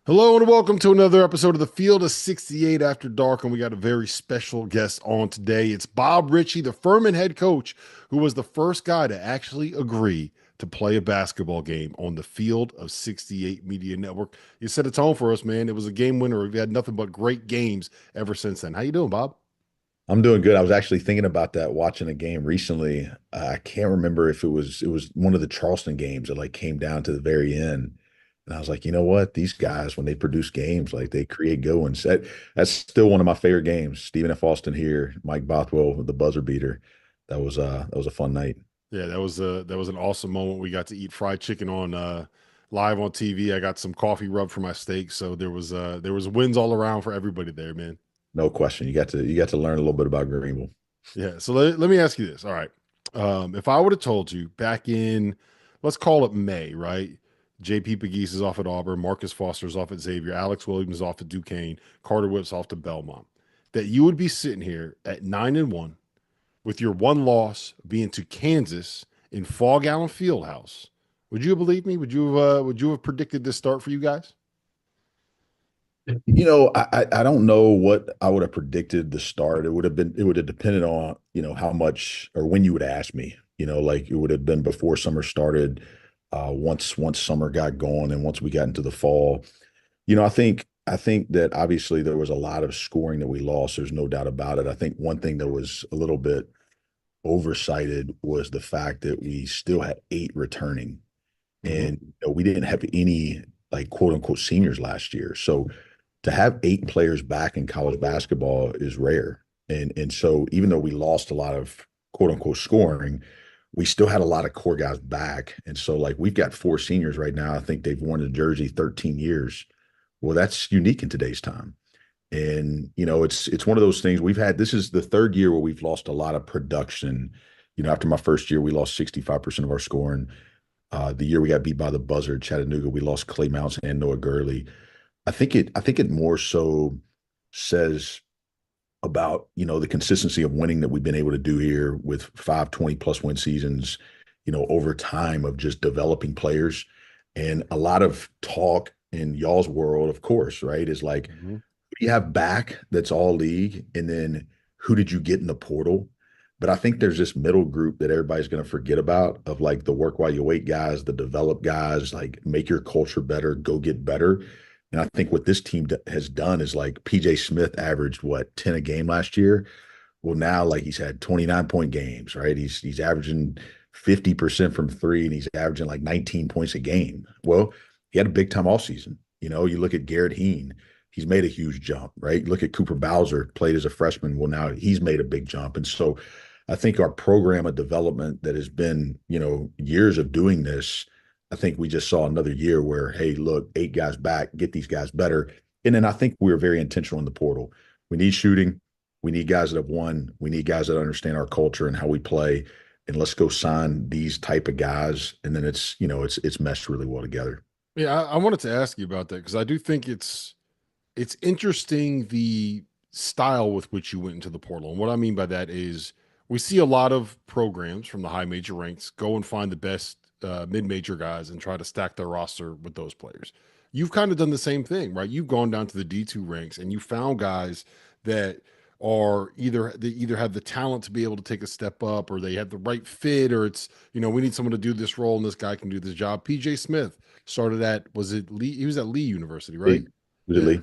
Hello and welcome to another episode of the Field of 68 After Dark. And we got a very special guest on today. It's Bob Richey, the Furman head coach, who was the first guy to actually agree to play a basketball game on the Field of 68 Media Network. You set a tone for us, man. It was a game winner. We've had nothing but great games ever since then. How you doing, Bob? I'm doing good. I was actually thinking about that watching a game recently. I can't remember if it was one of the Charleston games that like came down to the very end. And I was like, you know what? These guys, when they produce games, like they create good ones. That's still one of my favorite games. Stephen F. Austin here, Mike Bothwell with the buzzer beater. That was a fun night. Yeah, that was an awesome moment. We got to eat fried chicken on live on TV. I got some coffee rubbed for my steak. So there was wins all around for everybody there, man. No question. You got to learn a little bit about Greenville. Yeah. So let me ask you this. All right. If I would have told you back in, let's call it May, right? JP Pegues is off at Auburn, Marcus Foster's off at Xavier, Alex Williams is off at Duquesne, Carter Whip's off to Belmont, that you would be sitting here at 9-1 with your one loss being to Kansas in Fog Allen Fieldhouse. Would you have believed me? Would you have predicted this start for you guys? I don't know what I would have predicted the start. It would have depended on, how much or when you would ask me, like it would have been before summer started, once summer got going and once we got into the fall. I think that obviously there was a lot of scoring that we lost. There's no doubt about it. I think one thing that was a little bit oversighted was the fact that we still had eight returning Mm-hmm. and we didn't have any like quote unquote seniors last year. So to have eight players back in college basketball is rare. And so even though we lost a lot of quote unquote scoring, we still had a lot of core guys back. And so like we've got four seniors right now. I think they've worn the jersey 13 years. Well, that's unique in today's time. And it's one of those things we've had. This is the third year where we've lost a lot of production. After my first year, we lost 65% of our scoring. The year we got beat by the buzzer, Chattanooga, we lost Clay Mounts and Noah Gurley. I think it more so says about, the consistency of winning that we've been able to do here with 520 plus win seasons, over time of just developing players. And a lot of talk in y'all's world, of course, right, is like, Mm-hmm. who do you have back that's all league? And then who did you get in the portal? But I think there's this middle group that everybody's going to forget about of like the work while you wait guys, the develop guys, like make your culture better, go get better. And I think what this team has done is like PJ Smith averaged what 10 a game last year. Well, now like he's had 29-point games, right? He's averaging 50% from three and he's averaging like 19 points a game. Well, he had a big time all season. You look at Garrett Heen, he's made a huge jump, right? Look at Cooper Bowser, played as a freshman. Well, now he's made a big jump. And so I think our program of development that has been, years of doing this, I think we just saw another year where, hey, look, eight guys back, get these guys better. And then I think we were very intentional in the portal. We need shooting. We need guys that have won. We need guys that understand our culture and how we play. And let's go sign these type of guys. And then it's meshed really well together. Yeah, I wanted to ask you about that because I do think it's interesting the style with which you went into the portal. And what I mean by that is we see a lot of programs from the high major ranks go and find the best mid-major guys and try to stack their roster with those players. You've kind of done the same thing, right? You've gone down to the D2 ranks and you found guys that they either have the talent to be able to take a step up or they have the right fit or it's, we need someone to do this role and this guy can do this job. PJ Smith started at, was it Lee? He was at Lee University, right? Lee, Yeah. Lee.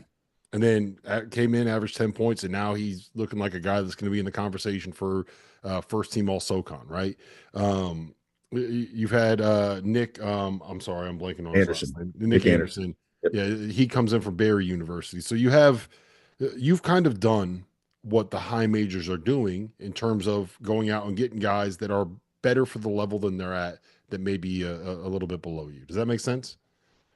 And then came in, averaged 10 points, and now he's looking like a guy that's going to be in the conversation for first team All SoCon, right? You've had Nick, I'm sorry, I'm blanking on his last Anderson, name. Nick Nick Anderson. Anderson. Yep. Yeah, he comes in from Barry University. So you've kind of done what the high majors are doing in terms of going out and getting guys that are better for the level than they're at, that may be a little bit below you. Does that make sense?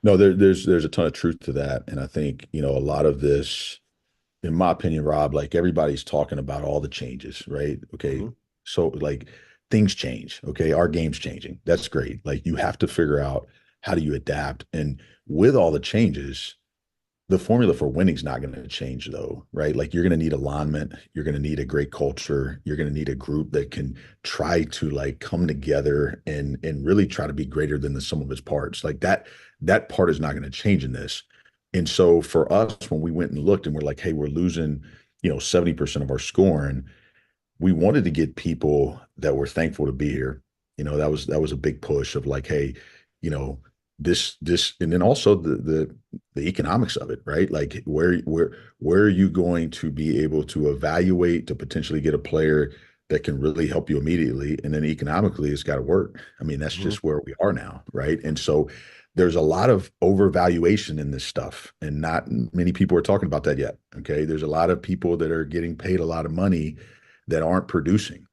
No, there's a ton of truth to that. And I think, a lot of this, in my opinion, Rob, like everybody's talking about all the changes, right? Okay. Mhm. So like things change. Okay. Our game's changing. That's great. Like you have to figure out how do you adapt. And with all the changes, the formula for winning is not going to change though, right? Like you're going to need alignment, you're going to need a great culture, you're going to need a group that can try to like come together and really try to be greater than the sum of its parts. Like that part is not going to change in this. And so for us, when we went and looked and we're like, hey, we're losing, 70% of our scoring, we wanted to get people that were thankful to be here. That was a big push of like, hey, you know, this, and then also the economics of it, right? Like where are you going to be able to evaluate to potentially get a player that can really help you immediately? And then economically, it's got to work. I mean, that's Mhm. just where we are now, right? And so there's a lot of overvaluation in this stuff, and not many people are talking about that yet. Okay. There's a lot of people that are getting paid a lot of money that aren't producing.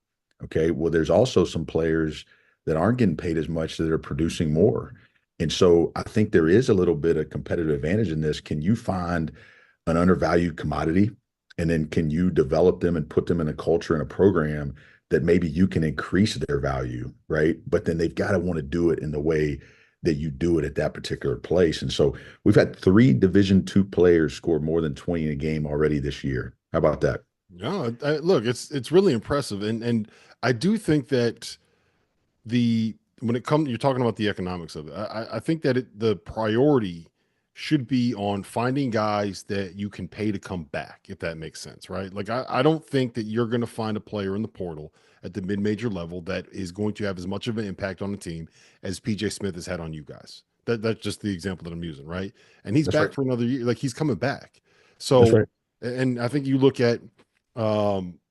Okay. Well, there's also some players that aren't getting paid as much that are producing more. And so I think there is a little bit of competitive advantage in this. Can you find an undervalued commodity, and then can you develop them and put them in a culture and a program that maybe you can increase their value, right? But then they've got to want to do it in the way that you do it at that particular place. And so we've had 3 Division II players score more than 20 in a game already this year. How about that? No, look, it's really impressive, and I do think that the when it comes, you're talking about the economics of it. I think that the priority should be on finding guys that you can pay to come back, if that makes sense, right? Like I don't think that you're going to find a player in the portal at the mid-major level that is going to have as much of an impact on the team as PJ Smith has had on you guys. That's just the example that I'm using, right? And he's That's right. back for another year. Like he's coming back. That's So, right. and I think you look at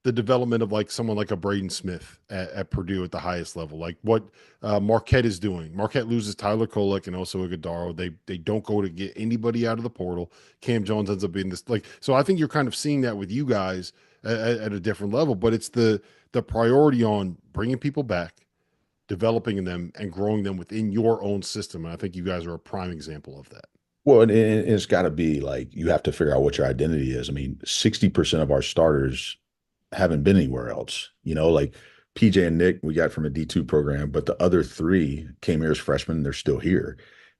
the development of like someone like a Braden Smith at Purdue at the highest level, like what Marquette is doing. Marquette loses Tyler Kolek and also Iguodaro. They don't go to get anybody out of the portal. Cam Jones ends up being this like so. I think you're kind of seeing that with you guys at a different level, but it's the priority on bringing people back, developing them, and growing them within your own system. And I think you guys are a prime example of that. Well, and it's got to be like you have to figure out what your identity is. I mean, 60% of our starters haven't been anywhere else. Like PJ and Nick, we got from a D2 program, but the other 3 came here as freshmen. They're still here.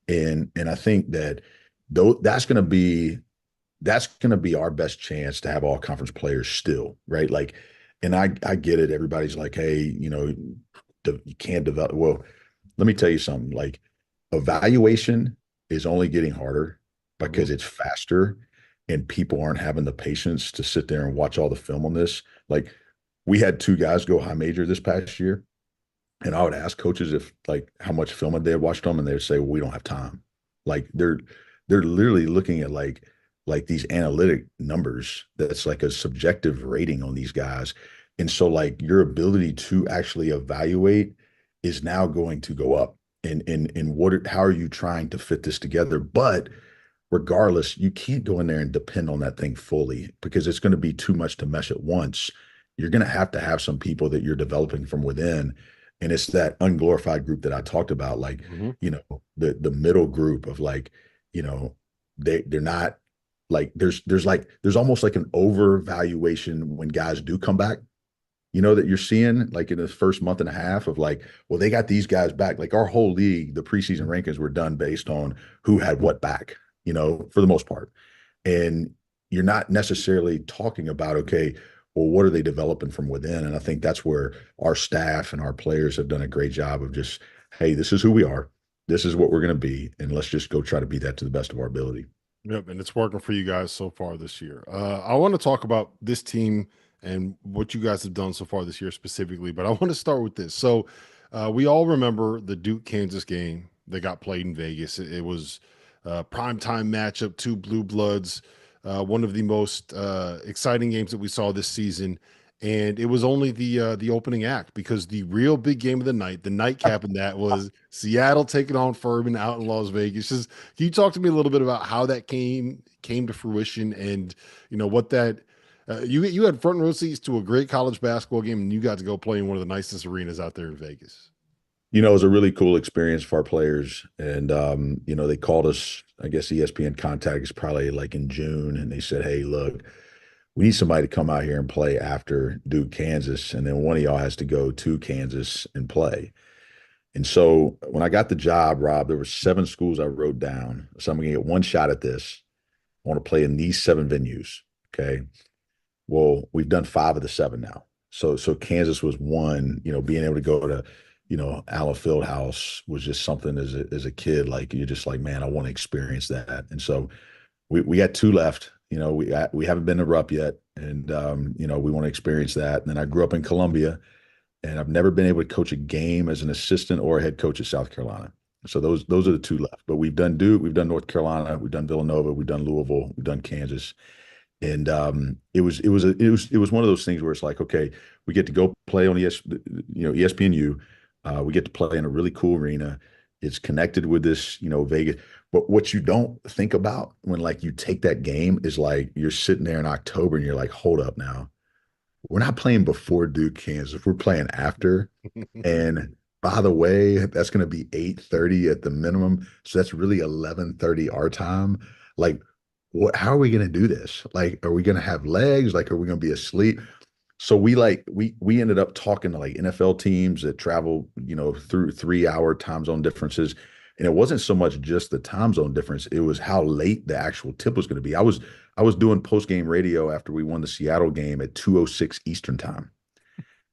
And I think that though that's gonna be our best chance to have all conference players still, right? Like, and I get it. Everybody's like, hey, you can't develop. Well, let me tell you something. Like, evaluation is only getting harder because Mhm. it's faster and people aren't having the patience to sit there and watch all the film on this. Like, we had 2 guys go high major this past year, and I would ask coaches if like how much film they had watched them, and they'd say, well, we don't have time. Like they're literally looking at like these analytic numbers that's like a subjective rating on these guys. And so like your ability to actually evaluate is now going to go up. And how are you trying to fit this together? But regardless, you can't go in there and depend on that thing fully because it's going to be too much to mesh at once. You're going to have some people that you're developing from within. And it's that unglorified group that I talked about, like, Mhm. the middle group of like, you know, they're not like there's almost like an overvaluation when guys do come back, that you're seeing like in the first month and a half of like, well, they got these guys back. Like our whole league, the preseason rankings were done based on who had what back, for the most part. And you're not necessarily talking about, okay, well, what are they developing from within? And I think that's where our staff and our players have done a great job of just, hey, this is who we are. This is what we're going to be. And let's just go try to be that to the best of our ability. Yep, and it's working for you guys so far this year. I want to talk about this team and what you guys have done so far this year specifically, but I want to start with this. So, we all remember the Duke Kansas game that got played in Vegas. It was a primetime matchup, 2 blue bloods, one of the most exciting games that we saw this season. And it was only the opening act because the real big game of the nightcap in that was Seattle taking on Furman out in Las Vegas. Just can you talk to me a little bit about how that came to fruition and what that you had front row seats to a great college basketball game and you got to go play in one of the nicest arenas out there in Vegas. It was a really cool experience for our players. And, they called us, I guess ESPN contact is probably like in June. And they said, hey, look, we need somebody to come out here and play after Duke, Kansas. And then one of y'all has to go to Kansas and play. And so when I got the job, Rob, there were 7 schools I wrote down. So I'm going to get one shot at this. I want to play in these 7 venues. Okay. Well, we've done 5 of the 7 now. So Kansas was one, being able to go to, Allen Fieldhouse was just something as a kid, like you're just like, man, I want to experience that. And so We got two left. We haven't been to Rupp yet, and we want to experience that. And then I grew up in Columbia, and I've never been able to coach a game as an assistant or a head coach at South Carolina. So those are the two left. But we've done Duke, we've done North Carolina, we've done Villanova, we've done Louisville, we've done Kansas, and it was one of those things where it's like, okay, we get to go play on ESPNU, we get to play in a really cool arena. It's connected with this, Vegas. But what you don't think about when like you take that game is like you're sitting there in October and you're like, hold up now. We're not playing before Duke, Kansas. We're playing after. And by the way, that's going to be 8:30 at the minimum. So that's really 11:30 our time. Like, how are we going to do this? Like, are we going to have legs? Like, are we going to be asleep? So we ended up talking to like NFL teams that travel, through 3 hour time zone differences. And it wasn't so much just the time zone difference, it was how late the actual tip was going to be. I was doing post game radio after we won the Seattle game at 2:06 Eastern time.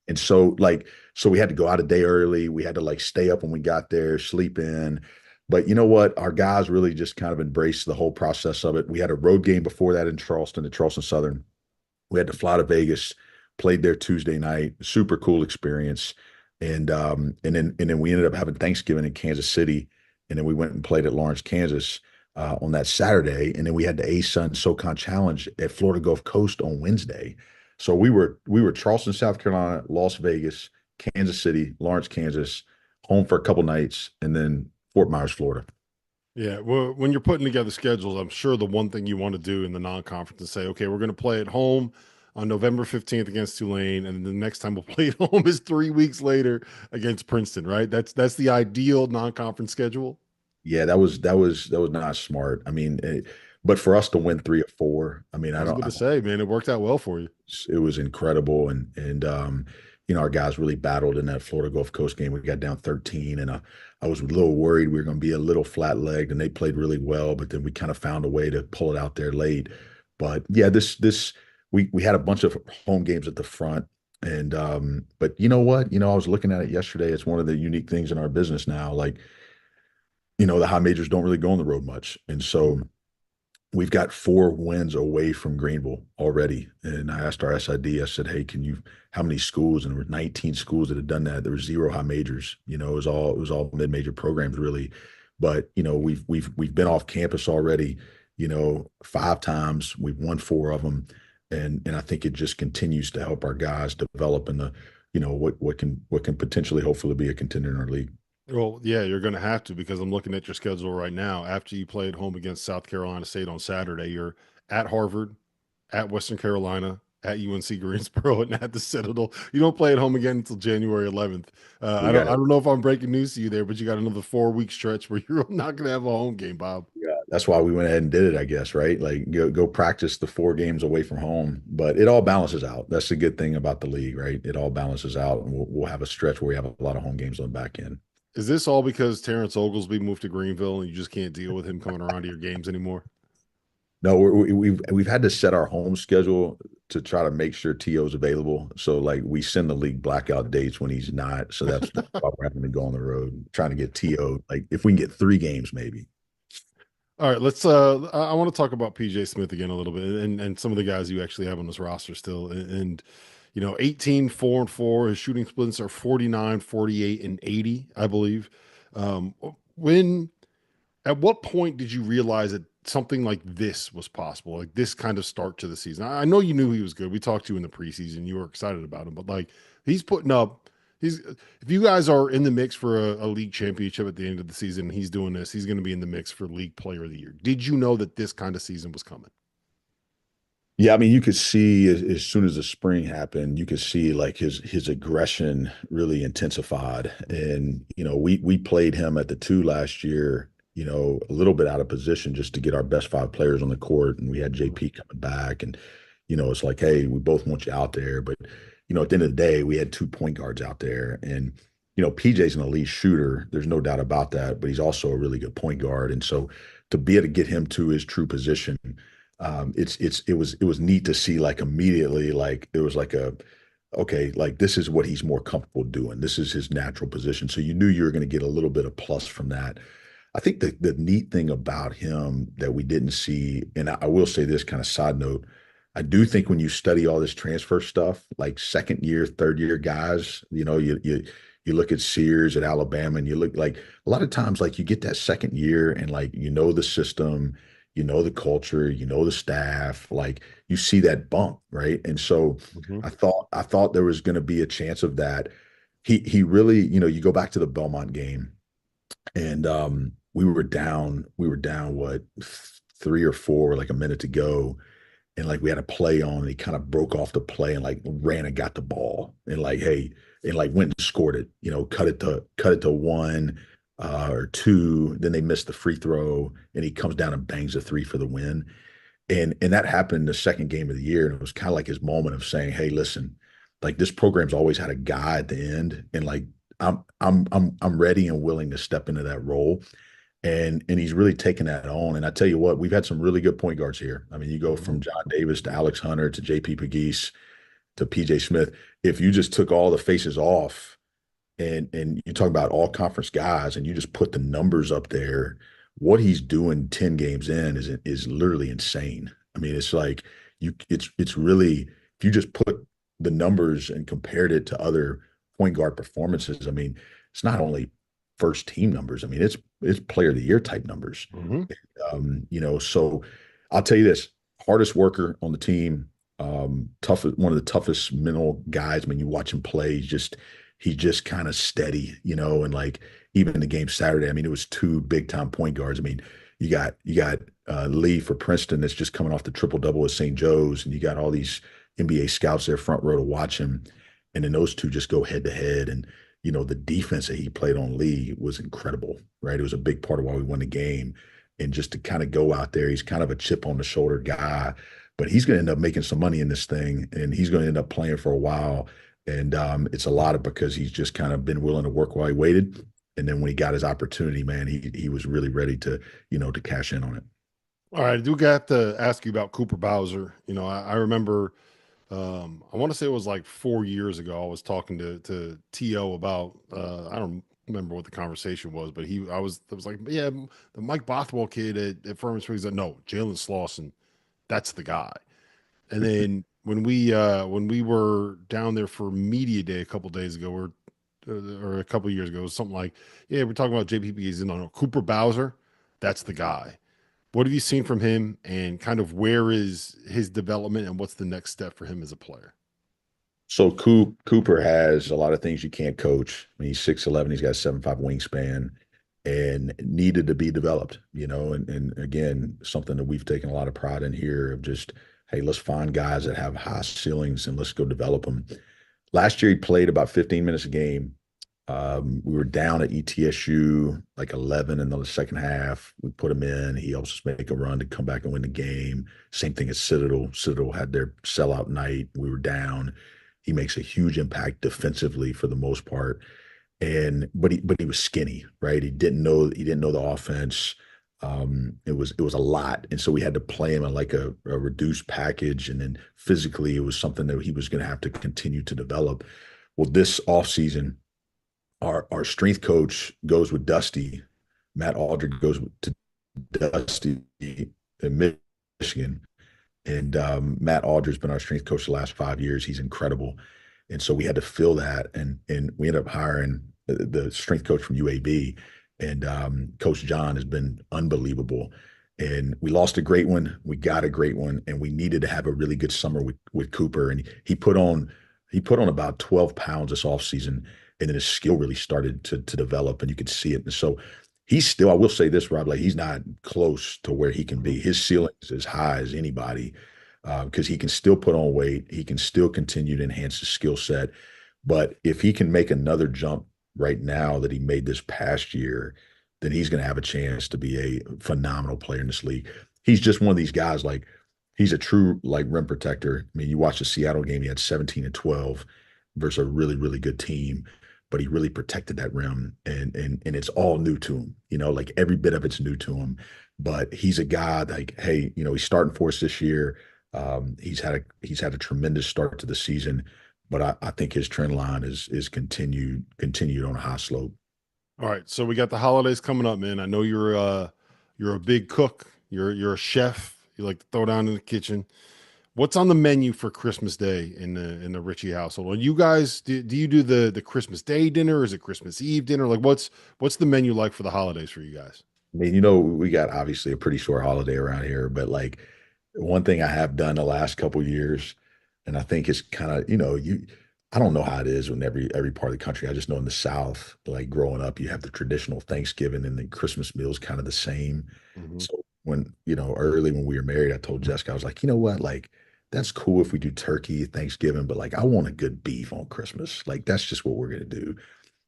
And so we had to go out a day early. We had to like stay up when we got there, sleep in. But you know what? Our guys really just kind of embraced the whole process of it. We had a road game before that in Charleston, at Charleston Southern. We had to fly to Vegas, played there Tuesday night. Super cool experience. And then we ended up having Thanksgiving in Kansas City, and then we went and played at Lawrence, Kansas, on that Saturday, and then we had the ASUN SoCon Challenge at Florida Gulf Coast on Wednesday. So we were Charleston, South Carolina, Las Vegas, Kansas City, Lawrence, Kansas, home for a couple nights, and then Fort Myers, Florida. Yeah, well, when you're putting together schedules, I'm sure the one thing you want to do in the non-conference is say, okay, we're going to play at home on November 15th against Tulane, and the next time we'll play at home is 3 weeks later against Princeton, right? That's the ideal non-conference schedule. Yeah, that was not smart. I mean, but for us to win 3 or 4, I mean, I I was don't. going to say, man, it worked out well for you. It was incredible, and our guys really battled in that Florida Gulf Coast game. We got down 13, and I was a little worried we were going to be a little flat legged, and they played really well, but then we kind of found a way to pull it out there late. But yeah, this we had a bunch of home games at the front. And but you know what? I was looking at it yesterday. It's one of the unique things in our business now. Like, the high majors don't really go on the road much. And so we've got 4 wins away from Greenville already. And I asked our SID, I said, hey, how many schools? And there were 19 schools that had done that. There were 0 high majors. It was all mid-major programs really. But, we've been off campus already, 5 times. We've won 4 of them. And I think it just continues to help our guys develop in the, what can potentially hopefully be a contender in our league. Well, yeah, you're going to have to, because I'm looking at your schedule right now. After you played home against South Carolina State on Saturday, you're at Harvard, at Western Carolina, at UNC Greensboro, and at the Citadel. You don't play at home again until January 11th. We I got don't I it. don't know if I'm breaking news to you there, but you got another 4 week stretch where you're not going to have a home game, Bob. Yeah, that's why we went ahead and did it, I guess, right? Like go practice the 4 games away from home, but it all balances out. That's the good thing about the league, right? It all balances out, and we'll have a stretch where we have a lot of home games on the back end. Is this all because Terrence Oglesby moved to Greenville and you just can't deal with him coming around to your games anymore? No, we've had to set our home schedule to try to make sure TO's available. So like we send the league blackout dates when he's not. So that's why we're having to go on the road, trying to get TO. Like if we can get 3 games, maybe. All right, let's I want to talk about PJ Smith again a little bit, and some of the guys you actually have on this roster still. And 18, 4-4, his shooting splits are 49, 48, and 80, I believe. When At what point did you realize that something like this was possible, like this kind of start to the season? I know you knew he was good. We talked to you in the preseason. You were excited about him, but like he's putting up, if you guys are in the mix for a league championship at the end of the season, he's doing this, he's going to be in the mix for league player of the year. Did you know that this kind of season was coming? Yeah, I mean, you could see as soon as the spring happened, you could see like his aggression really intensified. And we played him at the 2 last year, a little bit out of position just to get our best 5 players on the court, and we had JP coming back, and it's like, hey, we both want you out there, but at the end of the day, we had 2 point guards out there, and PJ's an elite shooter. There's no doubt about that, but he's also a really good point guard, and so to be able to get him to his true position. It was neat to see like immediately, like it was like okay, like this is what he's more comfortable doing. This is his natural position. So you knew you were going to get a little bit of plus from that. I think the neat thing about him that we didn't see, and I will say this kind of side note, I do think when you study all this transfer stuff, like second year, third year guys, you look at Sears at Alabama, and you look like a lot of times like you get that second year and like the system, the culture, the staff, like you see that bump, right? And so Mhm. I thought there was going to be a chance of that. He really, you go back to the Belmont game, and we were down what, 3 or 4, like a minute to go, and like we had a play on, and he kind of broke off the play and like ran and got the ball, and like, hey, and like went and scored it, cut it to 1 or 2. Then they missed the free throw, and he comes down and bangs a three for the win. And that happened the second game of the year, and it was kind of like his moment of saying, hey, listen, like this program's always had a guy at the end, and like I'm ready and willing to step into that role. And he's really taken that on. And I tell you what, we've had some really good point guards here. I mean, you go Mhm. from John Davis to Alex Hunter to JP Pegues to PJ Smith. If you just took all the faces off, and you talk about all conference guys, and you just put the numbers up there, what he's doing 10 games in is literally insane. I mean, it's like it's really, if you just put the numbers and compared it to other point guard performances, I mean, it's not only first team numbers. I mean, it's player of the year type numbers. Mhm. So I'll tell you this: hardest worker on the team, toughest, one of the toughest mental guys. I mean, you watch him play, he's just kind of steady, and like even the game Saturday, I mean, it was two big time point guards. I mean, you got Lee for Princeton that's just coming off the triple double with St. Joe's, and you got all these NBA scouts there front row to watch him, and then those two just go head to head. And the defense that he played on Lee was incredible, right? It was a big part of why we won the game. And just to kind of go out there, he's kind of a chip on the shoulder guy, but he's going to end up making some money in this thing, and he's going to end up playing for a while. And it's a lot of because he's just kind of been willing to work while he waited. And then when he got his opportunity, man, he was really ready to cash in on it. All right, I do got to ask you about Cooper Bowser. I remember, I want to say it was like 4 years ago. I was talking to To about, I don't remember what the conversation was, but I was like, yeah, the Mike Bothwell kid at Furman Springs. Said, no, Jalen Slauson, that's the guy. And then when we were down there for media day a couple days ago, or a couple years ago, it was something like, yeah, we're talking about JPP. He's no, Cooper Bowser, that's the guy. What have you seen from him, and kind of where is his development, and what's the next step for him as a player? So Cooper has a lot of things you can't coach. I mean, he's 6'11", he's got a 7'5" wingspan, and needed to be developed, and again, something that we've taken a lot of pride in here of just, hey, let's find guys that have high ceilings and let's go develop them. Last year, he played about 15 minutes a game. We were down at ETSU like 11 in the second half. We put him in. He helps us make a run to come back and win the game. Same thing at Citadel. Citadel had their sellout night. We were down. He makes a huge impact defensively for the most part. But he was skinny, right? He didn't know the offense. It was a lot, and so we had to play him in like a reduced package, and then physically it was something that he was going to have to continue to develop. Well, this offseason, our strength coach goes with Dusty. Matt Aldridge goes to Dusty in Michigan, and Matt Aldridge's been our strength coach the last 5 years. He's incredible, and so we had to fill that, and we ended up hiring the strength coach from UAB, and Coach John has been unbelievable. And we lost a great one, we got a great one, and we needed to have a really good summer with Cooper. And he put on about 12 pounds this offseason, and then his skill really started to develop, and you could see it. And so he's still, I will say this, Rob, like he's not close to where he can Mhm. be. His ceiling is as high as anybody, because he can still put on weight. He can still continue to enhance his skill set. But if he can make another jump right now that he made this past year, then he's going to have a chance to be a phenomenal player in this league. He's just one of these guys, like he's a true like rim protector. I mean, you watch the Seattle game, he had 17 and 12 versus a really, really good team, but he really protected that rim, and it's all new to him, like every bit of it's new to him. But he's a guy like, hey, he's starting for us this year. He's had a tremendous start to the season, but I think his trend line is continued on a high slope. All right, so we got the holidays coming up, man. I know you're a big cook. You're a chef. You like to throw down in the kitchen. What's on the menu for Christmas Day in the Richie household? And you guys, do you do the Christmas Day dinner? Or is it Christmas Eve dinner? Like what's the menu like for the holidays for you guys? I mean, we got obviously a pretty short holiday around here, but like one thing I have done the last couple years, and I think it's kind of, I don't know how it is in every part of the country. I just know in the South, like growing up, you have the traditional Thanksgiving and the Christmas meals kind of the same. Mhm. So when, early when we were married, I told Jessica, I was like, you know what, like that's cool if we do turkey Thanksgiving, but like I want a good beef on Christmas. Like that's just what we're gonna do.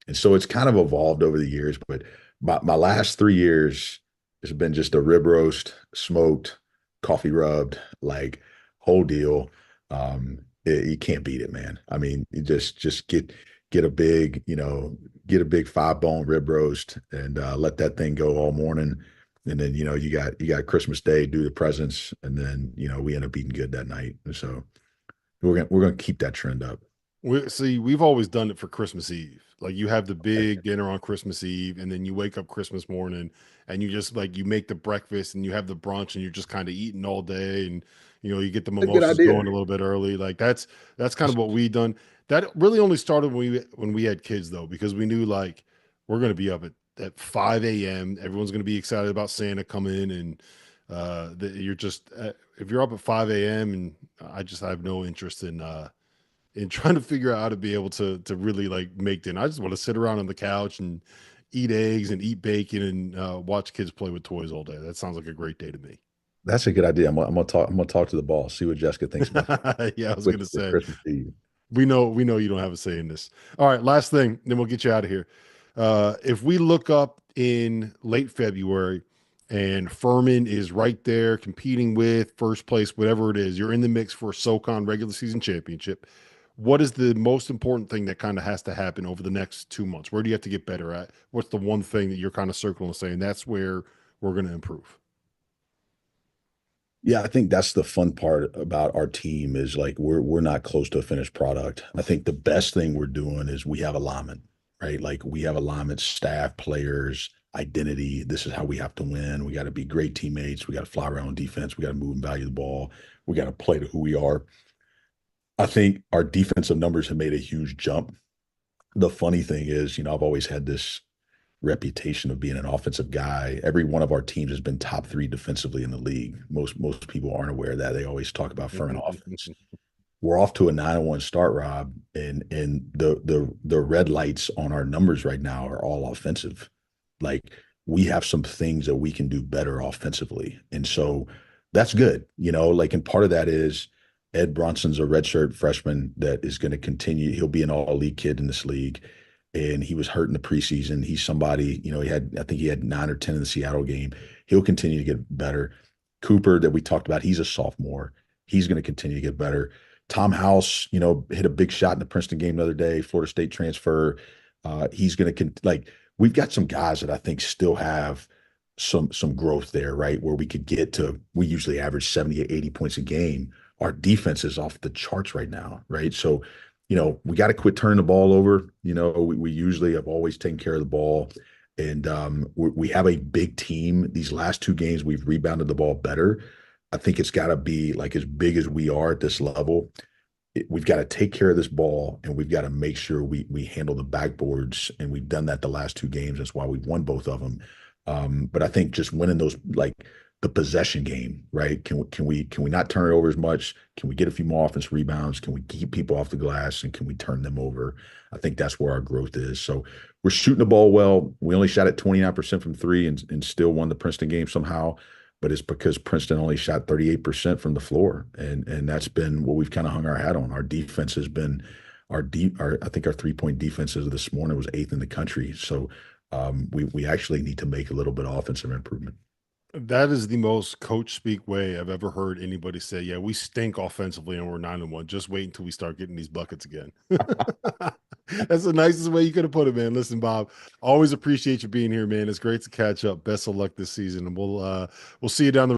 And so it's kind of evolved over the years, but my last 3 years has been just a rib roast, smoked, coffee rubbed, like whole deal. You can't beat it, man. I mean, you just get a big, get a big 5 bone rib roast and let that thing go all morning. And then, you got Christmas Day, do the presents, and then, we end up eating good that night. And so we're gonna keep that trend up. We've always done it for Christmas Eve. Like you have the big dinner on Christmas Eve, and then you wake up Christmas morning, and you just like you make the breakfast, and you have the brunch, and you're just kind of eating all day, and you get the That's a good mimosas idea. going a little bit early. Like that's kind of what we done. That really only started when we had kids though, because we knew like we're gonna be up at 5 a.m. Everyone's gonna be excited about Santa coming, and you're just if you're up at 5 a.m. and I have no interest in trying to figure out how to be able to really like make dinner. I just want to sit around on the couch and eat eggs and eat bacon and watch kids play with toys all day. That sounds like a great day to me. That's a good idea. I'm gonna talk to the boss, see what Jessica thinks about that Yeah, I was with gonna the say Christmas Eve. we know you don't have a say in this. All right, last thing, then we'll get you out of here. If we look up in late February and Furman is right there competing with first place, whatever it is, you're in the mix for a SoCon regular season championship. What is the most important thing that kind of has to happen over the next 2 months? Where do you have to get better at? What's the one thing that you're kind of circling and saying that's where we're going to improve? Yeah, I think that's the fun part about our team is like we're not close to a finished product. I think the best thing we're doing is we have alignment, right? Like we have alignment, staff, players, identity. This is how we have to win. We got to be great teammates. We got to fly around defense. We got to move and value the ball. We got to play to who we are. I think our defensive numbers have made a huge jump. The funny thing is, I've always had this reputation of being an offensive guy. Every one of our teams has been top three defensively in the league. Most people aren't aware of that. They always talk about Furman offense. We're off to a 9-1 start, Rob, and the red lights on our numbers right now are all offensive. Like we have some things that we can do better offensively. And so that's good, like, and part of that is Ed Bronson's a redshirt freshman that is going to continue. He'll be an all league kid in this league. And he was hurt in the preseason. He's somebody, I think he had 9 or 10 in the Seattle game. He'll continue to get better. Cooper, that we talked about, he's a sophomore. He's going to continue to get better. Tom House, hit a big shot in the Princeton game the other day, Florida State transfer. He's going to like we've got some guys that I think still have some growth there, right? Where we could get to, we usually average 70 or 80 points a game. Our defense is off the charts right now, right? So, we got to quit turning the ball over. We usually have always taken care of the ball. And we have a big team. These last 2 games, we've rebounded the ball better. I think it's got to be like as big as we are at this level. We've got to take care of this ball and we've got to make sure we handle the backboards. And we've done that the last 2 games. That's why we've won both of them. But I think just winning those, like the possession game, right? Can we not turn it over as much? Can we get a few more offense rebounds? Can we keep people off the glass and can we turn them over? I think that's where our growth is. So we're shooting the ball well. We only shot at 29% from three and still won the Princeton game somehow. But it's because Princeton only shot 38% from the floor. And that's been what we've kind of hung our hat on. Our defense has been I think our 3-point defenses this morning was 8th in the country. So we actually need to make a little bit of offensive improvement. That is the most coach speak way I've ever heard anybody say. Yeah, we stink offensively and we're 9-1. Just wait until we start getting these buckets again. That's the nicest way you could have put it, man. Listen, Bob, always appreciate you being here, man. It's great to catch up. Best of luck this season, and we'll see you down the